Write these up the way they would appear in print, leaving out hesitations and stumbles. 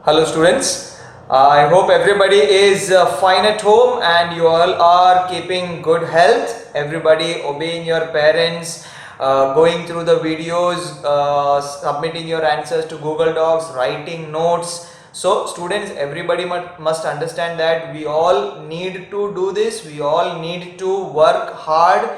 Hello students, I hope everybody is fine at home and you all are keeping good health. Everybody obeying your parents, going through the videos, submitting your answers to Google Docs, writing notes. So students, everybody must understand that we all need to do this. We all need to work hard.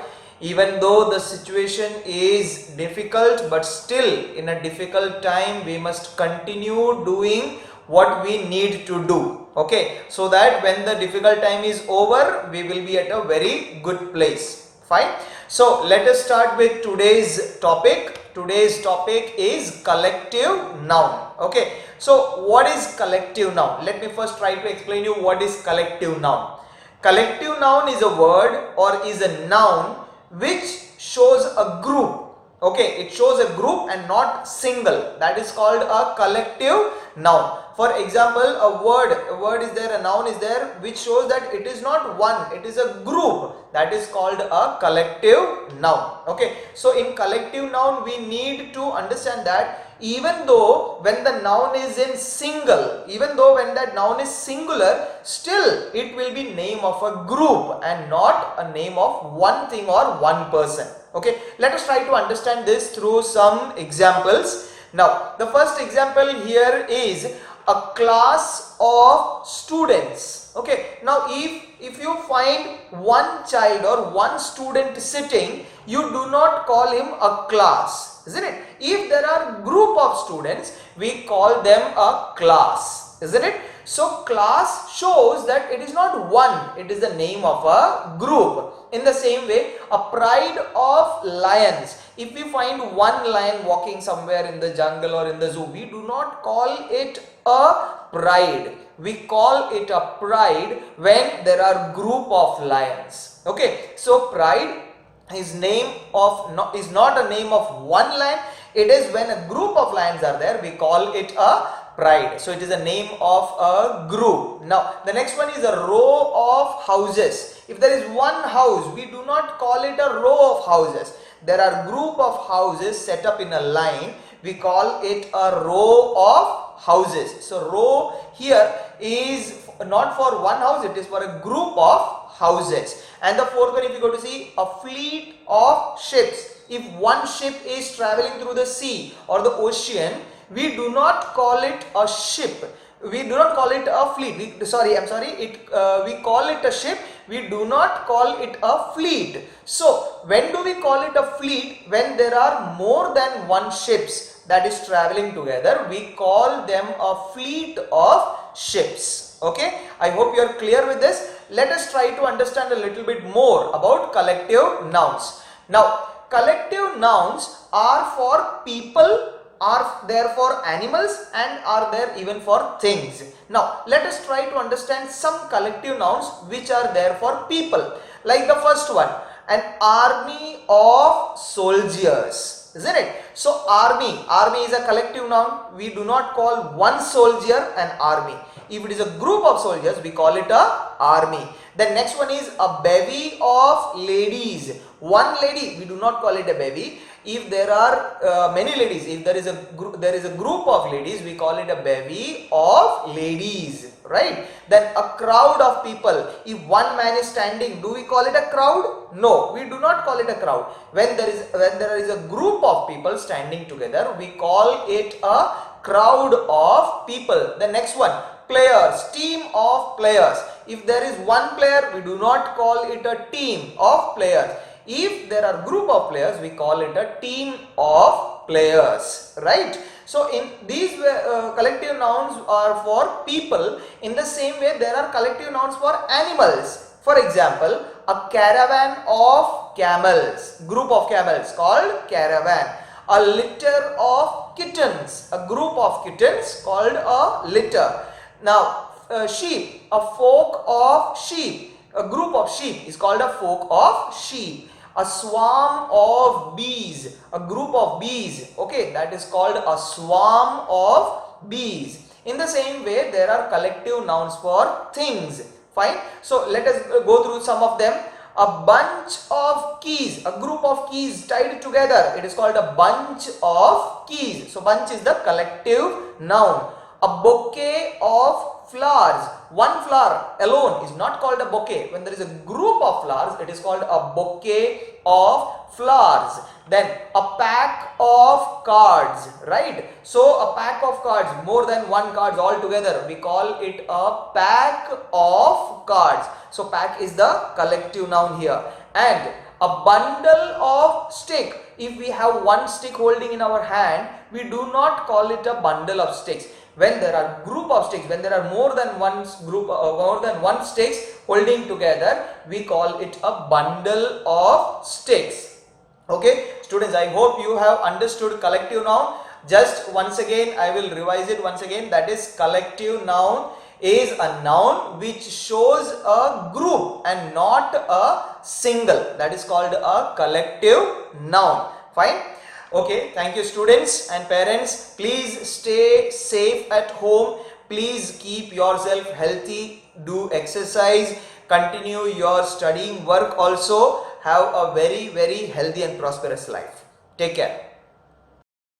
Even though the situation is difficult, but still in a difficult time we must continue doing what we need to do, okay, so that when the difficult time is over we will be at a very good place. Fine. So let us start with today's topic. Today's topic is collective noun. Okay, so what is collective noun? Let me first try to explain you what is collective noun. Collective noun is a word or is a noun which shows a group. Okay, it shows a group and not single. That is called a collective noun. For example, a word is there, a noun is there which shows that it is not one, it is a group. That is called a collective noun. Okay, so in collective noun we need to understand that even though when the noun is in single, even though when that noun is singular, still it will be name of a group and not a name of one thing or one person. Okay, let us try to understand this through some examples. Now, the first example here is a class of students. Okay, now if you find one child or one student sitting, you do not call him a class, isn't it? If there are group of students, we call them a class, isn't it? So class shows that it is not one, it is the name of a group. In the same way, a pride of lions. If we find one lion walking somewhere in the jungle or in the zoo, we do not call it a pride. We call it a pride when there are group of lions. Okay, so pride is not a name of one lion. It is when a group of lions are there, we call it a pride. So it is a name of a group. Now the next one is a row of houses. If there is one house, we do not call it a row of houses. There are group of houses set up in a line. We call it a row of houses. So row here is not for one house, it is for a group of houses. And the fourth one, if you go to see, a fleet of ships. If one ship is traveling through the sea or the ocean, we do not call it a ship. We do not call it a fleet. We call it a ship. We do not call it a fleet. So when do we call it a fleet? When there are more than one ships that is traveling together, we call them a fleet of ships. Okay, I hope you are clear with this. Let us try to understand a little bit more about collective nouns. Now, collective nouns are for people, are there for animals, and are there even for things. Now let us try to understand some collective nouns which are there for people. Like the first one, an army of soldiers, isn't it? So army is a collective noun. We do not call one soldier an army. If it is a group of soldiers, we call it a army. The next one is a bevy of ladies. One lady, we do not call it a bevy. If there are many ladies, if there is a group of ladies, we call it a bevy of ladies, right? Then a crowd of people. If one man is standing, do we call it a crowd? No, we do not call it a crowd. When there is a group of people standing together, we call it a crowd of people. The next one, players, team of players. If there is one player, we do not call it a team of players. If there are group of players, we call it a team of players, right? So in these collective nouns are for people. In the same way, there are collective nouns for animals. For example, a caravan of camels, group of camels called caravan. A litter of kittens, a group of kittens called a litter. Now sheep, a flock of sheep, a group of sheep is called a flock of sheep. A swarm of bees, a group of bees, okay, that is called a swarm of bees. In the same way, there are collective nouns for things. Fine. So let us go through some of them. A bunch of keys, a group of keys tied together, it is called a bunch of keys. So bunch is the collective noun. A bouquet of flowers. One flower alone is not called a bouquet. When there is a group of flowers, it is called a bouquet of flowers. Then a pack of cards, right? So a pack of cards, more than one cards all together, we call it a pack of cards. So pack is the collective noun here. And a bundle of stick. If we have one stick holding in our hand, we do not call it a bundle of sticks. When there are group of sticks, when there are more than one sticks holding together, we call it a bundle of sticks. Okay, students, I hope you have understood collective noun. Just once again, I will revise it once again. That is, collective noun is a noun which shows a group and not a single. That is called a collective noun. Fine. Okay, thank you students and parents. Please stay safe at home. Please keep yourself healthy. Do exercise. Continue your studying work also. Have a very healthy and prosperous life. Take care.